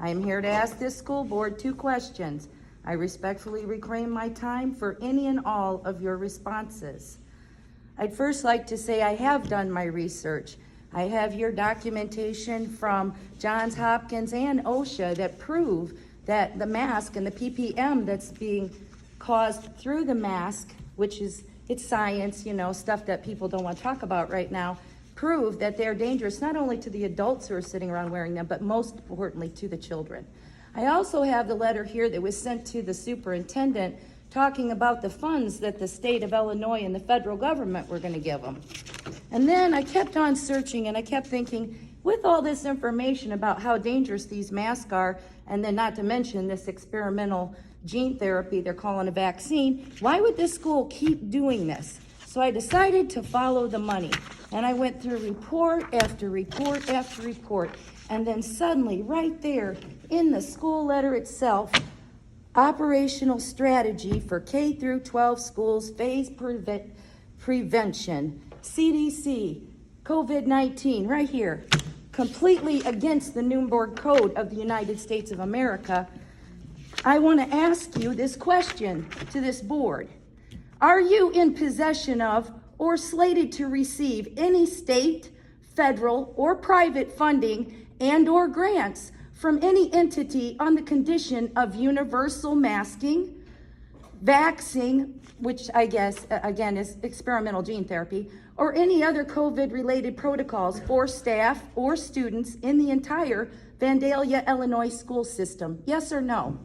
I am here to ask this school board 2 questions. I respectfully reclaim my time for any and all of your responses. I'd first like to say I have done my research. I have your documentation from Johns Hopkins and OSHA that prove that the mask and the ppm that's being caused through the mask, which is, it's science, stuff that people don't want to talk about right now, prove that they're dangerous not only to the adults who are sitting around wearing them, but most importantly to the children. I also have the letter here that was sent to the superintendent talking about the funds that the state of Illinois and the federal government were going to give them. And then I kept on searching and I kept thinking, with all this information about how dangerous these masks are, and then not to mention this experimental gene therapy they're calling a vaccine, why would this school keep doing this? So I decided to follow the money. And I went through report after report after report. And then suddenly, right there in the school letter itself, operational strategy for K through 12 schools, phase prevention, CDC, COVID-19, right here, completely against the Nuremberg Code of the United States of America. I want to ask you this question to this board. Are you in possession of or slated to receive any state, federal, or private funding and or grants from any entity on the condition of universal masking, vaccine, which I guess, again, is experimental gene therapy, or any other COVID-related protocols for staff or students in the entire Vandalia, Illinois school system? Yes or no?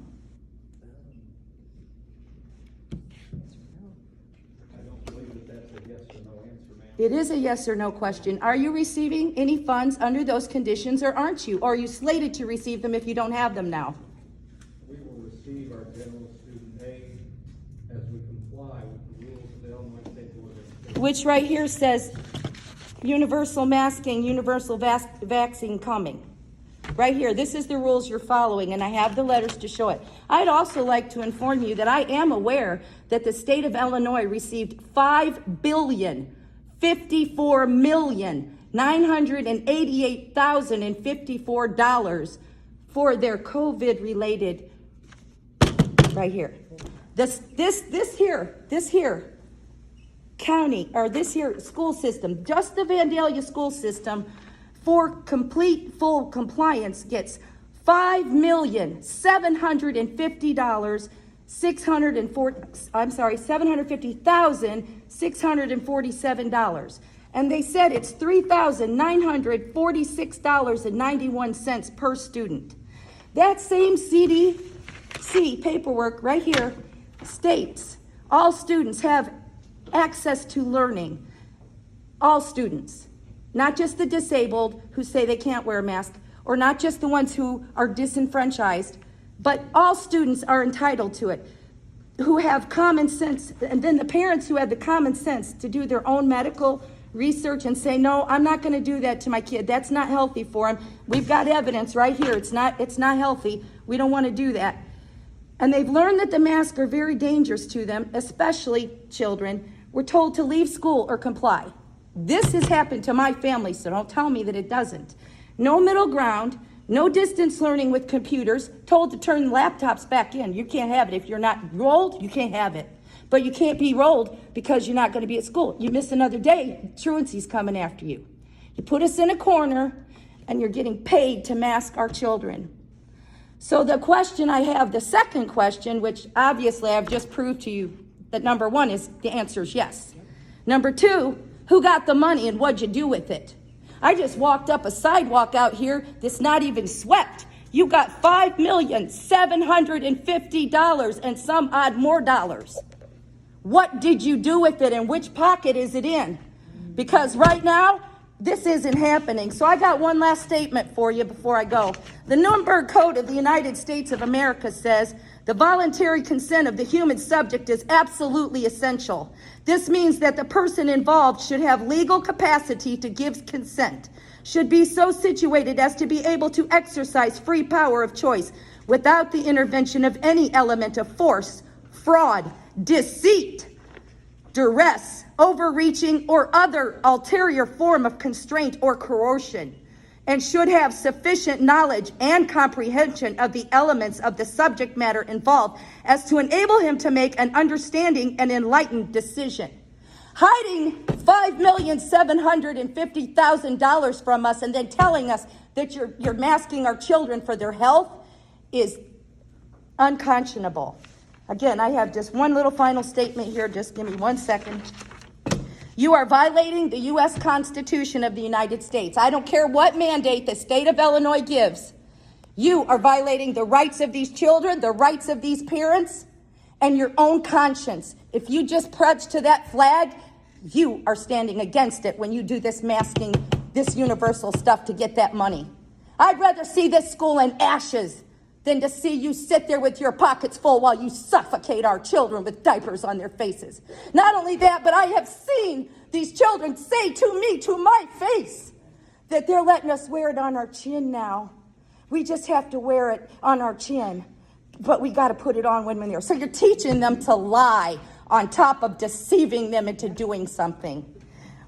It is a yes or no question. Are you receiving any funds under those conditions, or aren't you? Or are you slated to receive them if you don't have them now? We will receive our general student aid as we comply with the rules of the Illinois State Board of Education. Which right here says universal masking, universal vaccine coming. Right here, this is the rules you're following, and I have the letters to show it. I'd also like to inform you that I am aware that the state of Illinois received $5,054,988,054 for their COVID-related, right here. This here county, or this here school system, just the Vandalia school system, for complete full compliance gets $750,647. And they said it's $3,946.91 per student. That same CDC paperwork right here states all students have access to learning. All students, not just the disabled who say they can't wear a mask, or not just the ones who are disenfranchised, but all students are entitled to it, who have common sense, and then the parents who have the common sense to do their own medical research and say, no, I'm not going to do that to my kid. That's not healthy for him. We've got evidence right here. It's not healthy. We don't want to do that. And they've learned that the masks are very dangerous to them, especially children. We're told to leave school or comply. This has happened to my family, so don't tell me that it doesn't. No middle ground, no distance learning with computers, told to turn laptops back in. You can't have it. If you're not rolled, you can't have it. But you can't be rolled because you're not going to be at school. You miss another day, truancy's coming after you. You put us in a corner, and you're getting paid to mask our children. So the question I have, the second question, which obviously I've just proved to you that number one is the answer is yes. Number two, who got the money and what'd you do with it? I just walked up a sidewalk out here that's not even swept. You got $5,750,000 and some odd more dollars. What did you do with it, and which pocket is it in? Because right now, this isn't happening. So I got one last statement for you before I go. The Nuremberg Code of the United States of America says the voluntary consent of the human subject is absolutely essential. This means that the person involved should have legal capacity to give consent, should be so situated as to be able to exercise free power of choice without the intervention of any element of force, fraud, deceit, duress, overreaching, or other ulterior form of constraint or coercion. and should have sufficient knowledge and comprehension of the elements of the subject matter involved as to enable him to make an understanding and enlightened decision. Hiding $5,750,000 from us and then telling us that you're masking our children for their health is unconscionable. Again, I have just one little final statement here. Just give me 1 second. You are violating the U.S. Constitution of the United States. I don't care what mandate the state of Illinois gives. You are violating the rights of these children, the rights of these parents, and your own conscience. If you just pledge to that flag, you are standing against it when you do this masking, this universal stuff to get that money. I'd rather see this school in ashes than to see you sit there with your pockets full while you suffocate our children with diapers on their faces. Not only that, but I have seen these children say to me, to my face, that they're letting us wear it on our chin now. We just have to wear it on our chin, but we got to put it on when we're there. So you're teaching them to lie on top of deceiving them into doing something.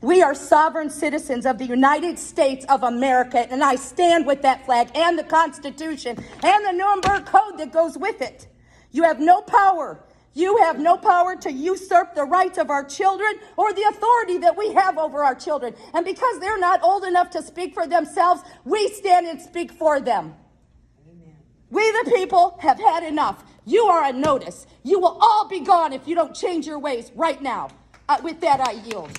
We are sovereign citizens of the United States of America, and I stand with that flag and the Constitution and the Nuremberg Code that goes with it. You have no power. You have no power to usurp the rights of our children or the authority that we have over our children. And because they're not old enough to speak for themselves, we stand and speak for them. Amen. We the people have had enough. You are on notice. You will all be gone if you don't change your ways right now. With that, I yield.